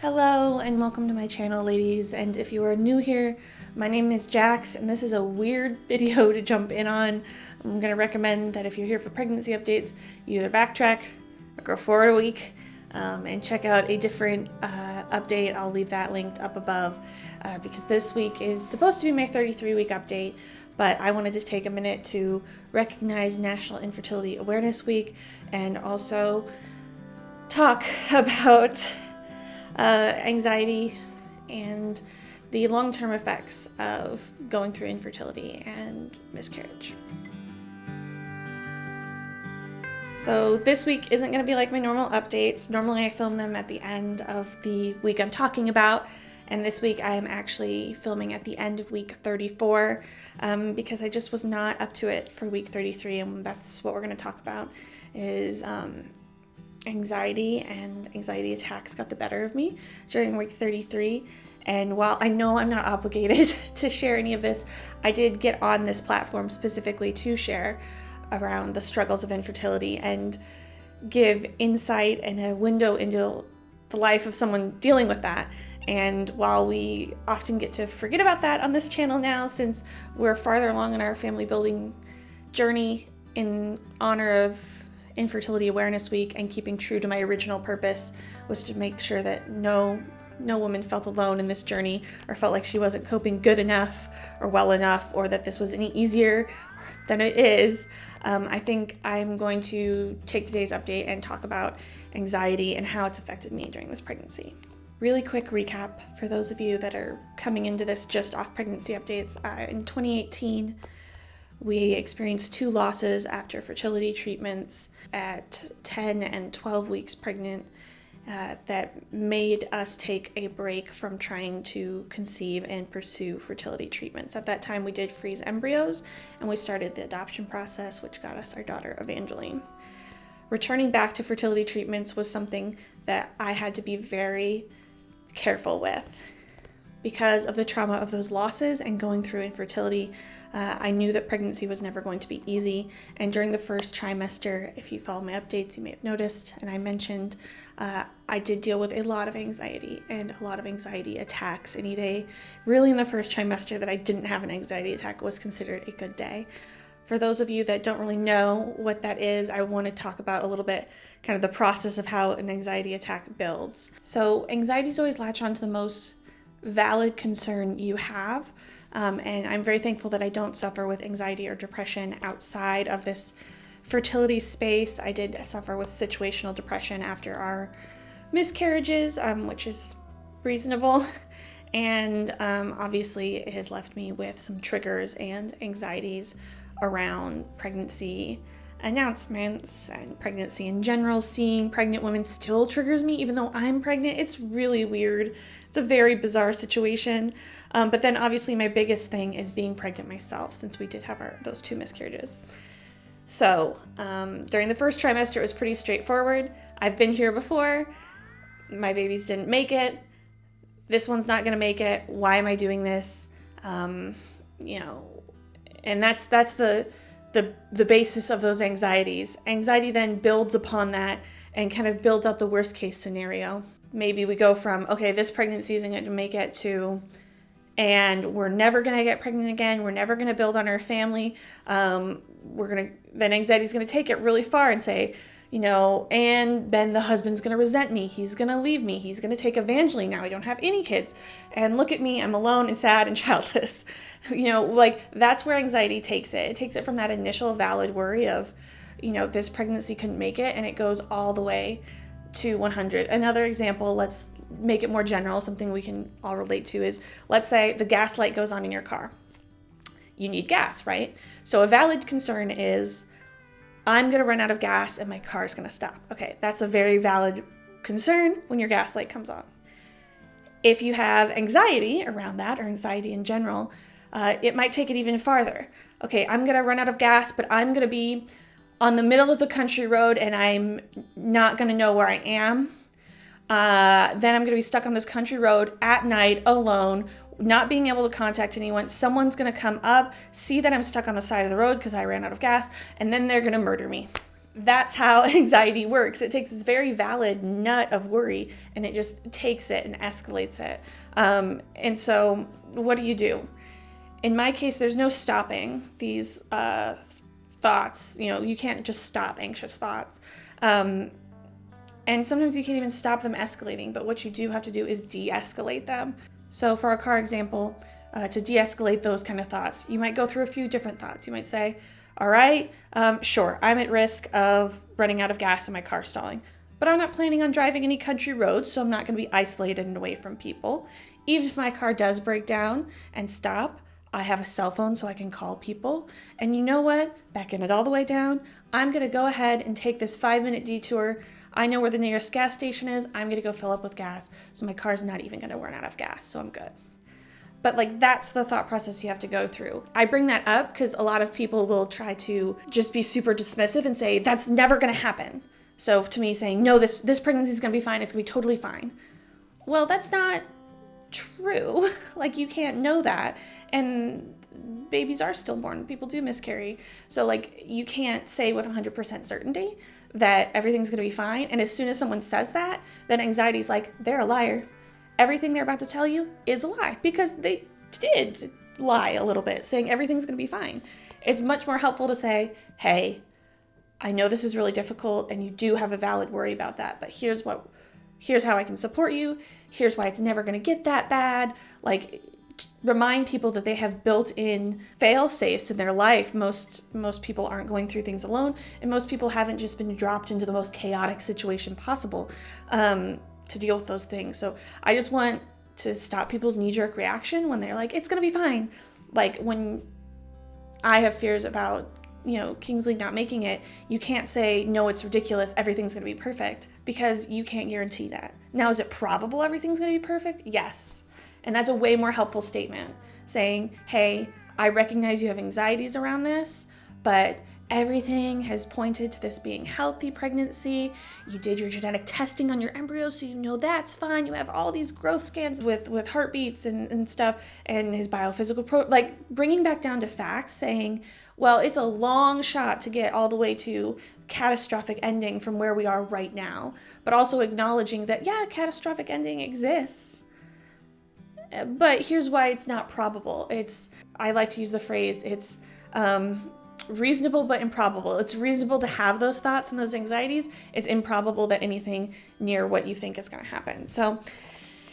Hello and welcome to my channel, ladies, and if you are new here, my name is Jax and this is a weird video to jump in on. I'm going to recommend that if you're here for pregnancy updates, you either backtrack or go forward a week and check out a different update. I'll leave that linked up above because this week is supposed to be my 33-week update, but I wanted to take a minute to recognize National Infertility Awareness Week and also talk about anxiety and the long-term effects of going through infertility and miscarriage. So this week isn't going to be like my normal updates. Normally I film them at the end of the week I'm talking about, and this week I am actually filming at the end of week 34 because I just was not up to it for week 33, and that's what we're going to talk about is anxiety, and anxiety attacks got the better of me during week 33. And while I know I'm not obligated to share any of this, I did get on this platform specifically to share around the struggles of infertility and give insight and a window into the life of someone dealing with that. And while we often get to forget about that on this channel now, since we're farther along in our family building journey in honor of Infertility Awareness Week and keeping true to my original purpose was to make sure that no woman felt alone in this journey or felt like she wasn't coping good enough or well enough, or that this was any easier than it is. I think I'm going to take today's update and talk about anxiety and how it's affected me during this pregnancy. Really quick recap for those of you that are coming into this just off pregnancy updates. In 2018, we experienced 2 losses after fertility treatments at 10 and 12 weeks pregnant that made us take a break from trying to conceive and pursue fertility treatments. At that time, we did freeze embryos and we started the adoption process, which got us our daughter, Evangeline. Returning back to fertility treatments was something that I had to be very careful with. Because of the trauma of those losses and going through infertility, I knew that pregnancy was never going to be easy. And during the first trimester, if you follow my updates, you may have noticed, and I mentioned, I did deal with a lot of anxiety and a lot of anxiety attacks. Any day, really in the first trimester that I didn't have an anxiety attack was considered a good day. For those of you that don't really know what that is, I want to talk about a little bit kind of the process of how an anxiety attack builds. So anxieties always latch on to the most valid concern you have, and I'm very thankful that I don't suffer with anxiety or depression outside of this fertility space. I did suffer with situational depression after our miscarriages, which is reasonable, and obviously it has left me with some triggers and anxieties around pregnancy announcements and pregnancy in general. Seeing pregnant women still triggers me even though I'm pregnant. It's really weird. It's a very bizarre situation. But then obviously my biggest thing is being pregnant myself, since we did have those 2 miscarriages. So during the first trimester, it was pretty straightforward. I've been here before. My babies didn't make it. This one's not going to make it. Why am I doing this? And that's the basis of those anxieties. Anxiety then builds upon that and kind of builds out the worst case scenario. Maybe we go from, okay, this pregnancy isn't going to make it, to, and we're never going to get pregnant again. We're never going to build on our family. Then anxiety is going to take it really far and say, and then the husband's going to resent me. He's going to leave me. He's going to take Evangeline. Now I don't have any kids. And look at me, I'm alone and sad and childless. That's where anxiety takes it. It takes it from that initial valid worry of, this pregnancy couldn't make it, and it goes all the way to 100. Another example, let's make it more general, something we can all relate to, is let's say the gas light goes on in your car. You need gas, right? So a valid concern is, I'm going to run out of gas and my car's going to stop. Okay, that's a very valid concern when your gas light comes on. If you have anxiety around that, or anxiety in general, it might take it even farther. Okay, I'm going to run out of gas, but I'm going to be on the middle of the country road and I'm not going to know where I am. Then I'm going to be stuck on this country road at night alone, not being able to contact anyone. Someone's going to come up, see that I'm stuck on the side of the road because I ran out of gas, and then they're going to murder me. That's how anxiety works. It takes this very valid nut of worry and it just takes it and escalates it. And so what do? In my case, there's no stopping these thoughts. You can't just stop anxious thoughts. And sometimes you can't even stop them escalating, but what you do have to do is de-escalate them. So for our car example, to de-escalate those kind of thoughts, you might go through a few different thoughts. You might say, all right, sure, I'm at risk of running out of gas and my car stalling, but I'm not planning on driving any country roads, so I'm not going to be isolated and away from people. Even if my car does break down and stop, I have a cell phone so I can call people. And you know what? Backing it all the way down, I'm going to go ahead and take this 5-minute detour. I know where the nearest gas station is. I'm going to go fill up with gas, so my car's not even going to run out of gas, so I'm good. But that's the thought process you have to go through. I bring that up because a lot of people will try to just be super dismissive and say, that's never gonna happen. So to me saying, no, this pregnancy is gonna be fine, it's gonna be totally fine. Well, that's not true. You can't know that. And babies are stillborn, people do miscarry. So you can't say with 100% certainty that everything's gonna be fine. And as soon as someone says that, then anxiety's like, they're a liar. Everything they're about to tell you is a lie because they did lie a little bit, saying everything's going to be fine. It's much more helpful to say, hey, I know this is really difficult and you do have a valid worry about that, but here's how I can support you. Here's why it's never going to get that bad. Remind people that they have built-in fail-safes in their life. Most people aren't going through things alone, and most people haven't just been dropped into the most chaotic situation possible. To deal with those things. So I just want to stop people's knee-jerk reaction when they're like, it's gonna be fine. When I have fears about, Kingsley not making it, you can't say, no, it's ridiculous, everything's gonna be perfect, because you can't guarantee that. Now, is it probable everything's gonna be perfect? Yes. And that's a way more helpful statement, saying, hey, I recognize you have anxieties around this, but everything has pointed to this being healthy pregnancy. You did your genetic testing on your embryos, so you know that's fine. You have all these growth scans with heartbeats and stuff, and his biophysical bringing back down to facts, saying, well, it's a long shot to get all the way to catastrophic ending from where we are right now, but also acknowledging that, yeah, catastrophic ending exists. But here's why it's not probable. I like to use the phrase, it's reasonable but improbable. It's reasonable to have those thoughts and those anxieties. It's improbable that anything near what you think is going to happen. So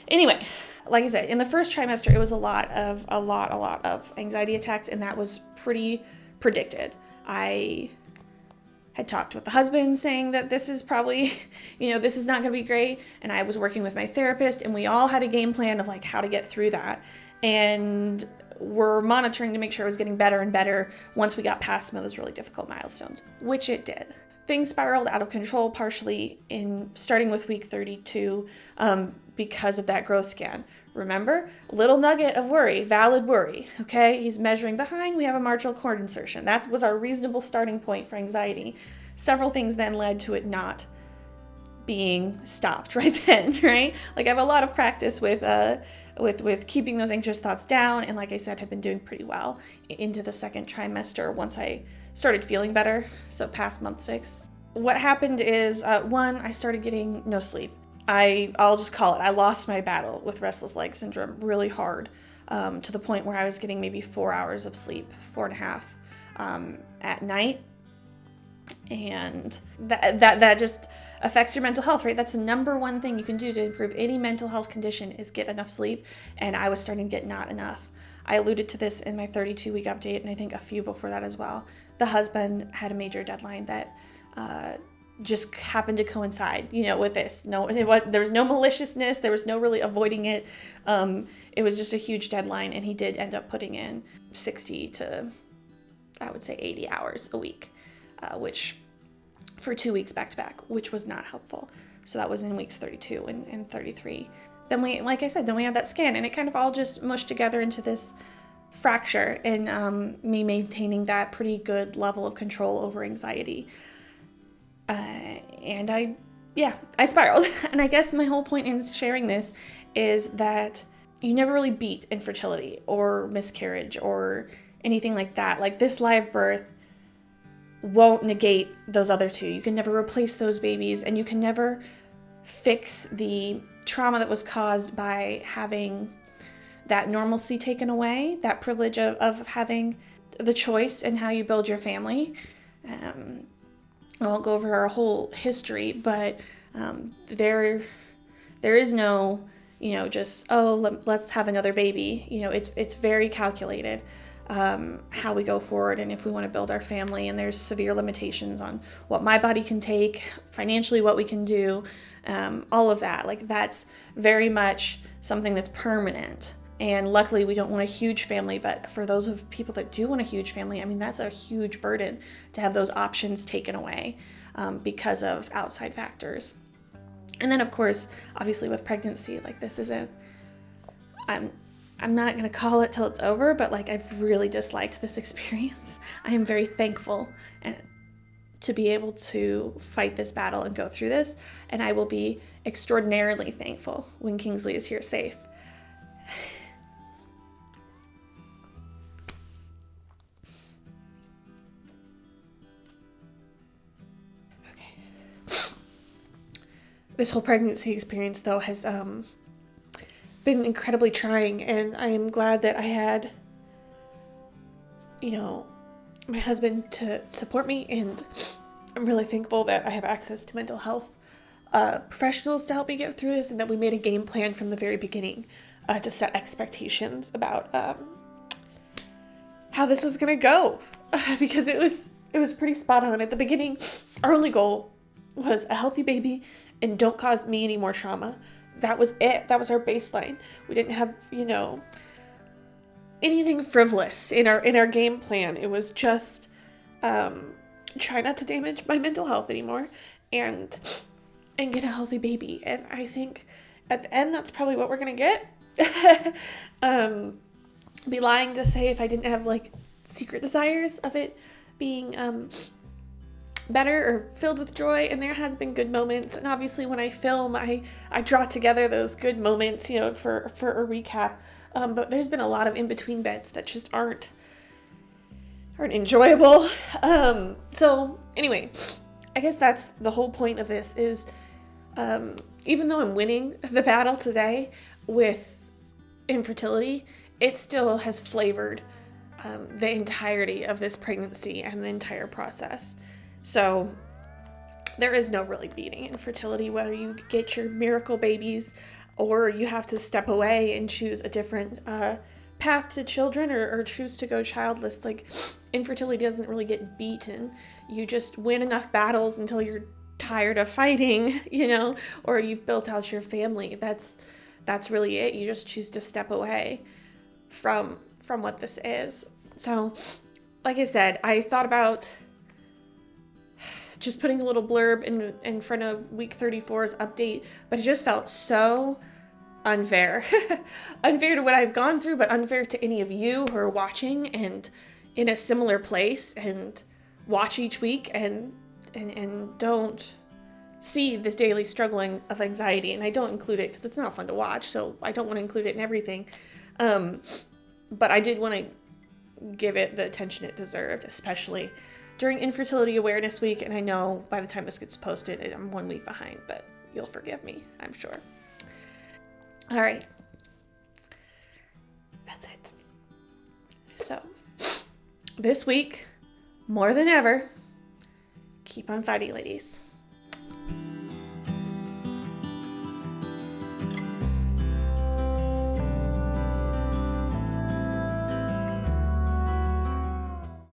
anyway, like I said, in the first trimester, it was a lot of anxiety attacks, and that was pretty predicted. I had talked with the husband saying that this is probably, this is not going to be great. And I was working with my therapist, and we all had a game plan of how to get through that. And we're monitoring to make sure it was getting better and better once we got past some of those really difficult milestones, which it did. Things spiraled out of control partially starting with week 32 because of that growth scan. Remember, little nugget of worry, valid worry, okay? He's measuring behind, we have a marginal cord insertion. That was our reasonable starting point for anxiety. Several things then led to it not being stopped right then, right? I have a lot of practice with keeping those anxious thoughts down, and like I said, have been doing pretty well into the second trimester once I started feeling better, so past month 6. What happened is, one, I started getting no sleep. I'll just call it, I lost my battle with restless leg syndrome really hard, to the point where I was getting maybe 4 hours of sleep, 4.5 at night. And that just affects your mental health, right? That's the number one thing you can do to improve any mental health condition is get enough sleep. And I was starting to get not enough. I alluded to this in my 32-week update, and I think a few before that as well. The husband had a major deadline that just happened to coincide, with this. There was no maliciousness. There was no really avoiding it. It was just a huge deadline, and he did end up putting in 60 to, I would say, 80 hours a week. Which for 2 weeks back to back, which was not helpful. So that was in weeks 32 and 33. Then we have that scan, and it kind of all just mushed together into this fracture, and me maintaining that pretty good level of control over anxiety. And I spiraled. And I guess my whole point in sharing this is that you never really beat infertility or miscarriage or anything like that. This live birth, won't negate those other two. You can never replace those babies, and you can never fix the trauma that was caused by having that normalcy taken away, that privilege of having the choice in how you build your family. I won't go over our whole history, but there is no, just, let's have another baby. It's very calculated how we go forward and if we want to build our family. And there's severe limitations on what my body can take, financially what we can do, all of that. Like, that's very much something that's permanent. And luckily, we don't want a huge family, but for those of people that do want a huge family, I mean, that's a huge burden to have those options taken away because of outside factors. And then, of course, obviously with pregnancy, like, this isn't, I'm not going to call it till it's over, but like, I've really disliked this experience. I am very thankful to be able to fight this battle and go through this. And I will be extraordinarily thankful when Kingsley is here safe. This whole pregnancy experience, though, has been incredibly trying, and I am glad that I had, my husband to support me, and I'm really thankful that I have access to mental health professionals to help me get through this, and that we made a game plan from the very beginning to set expectations about how this was going to go, because it was pretty spot on. At the beginning, our only goal was a healthy baby and don't cause me any more trauma. That was it. That was our baseline. We didn't have, anything frivolous in our game plan. It was just try not to damage my mental health anymore and get a healthy baby. And I think at the end, that's probably what we're going to get. Be lying to say if I didn't have like secret desires of it being better or filled with joy, and there has been good moments. And obviously when I film, I draw together those good moments, for a recap. But there's been a lot of in-between bits that just aren't enjoyable. So anyway, I guess that's the whole point of this is, even though I'm winning the battle today with infertility, it still has flavored the entirety of this pregnancy and the entire process. So there is no really beating infertility, whether you get your miracle babies or you have to step away and choose a different path to children or choose to go childless. Like, infertility doesn't really get beaten. You just win enough battles until you're tired of fighting, or you've built out your family. That's really it. You just choose to step away from what this is. So, like I said, I thought about just putting a little blurb in front of week 34's update, but it just felt so unfair. Unfair to what I've gone through, but unfair to any of you who are watching and in a similar place and watch each week and don't see this daily struggling of anxiety. And I don't include it because it's not fun to watch, so I don't want to include it in everything. But I did want to give it the attention it deserved, especially during Infertility Awareness Week. And I know by the time this gets posted, I'm 1 week behind, but you'll forgive me, I'm sure. All right. That's it. So, this week, more than ever, keep on fighting, ladies.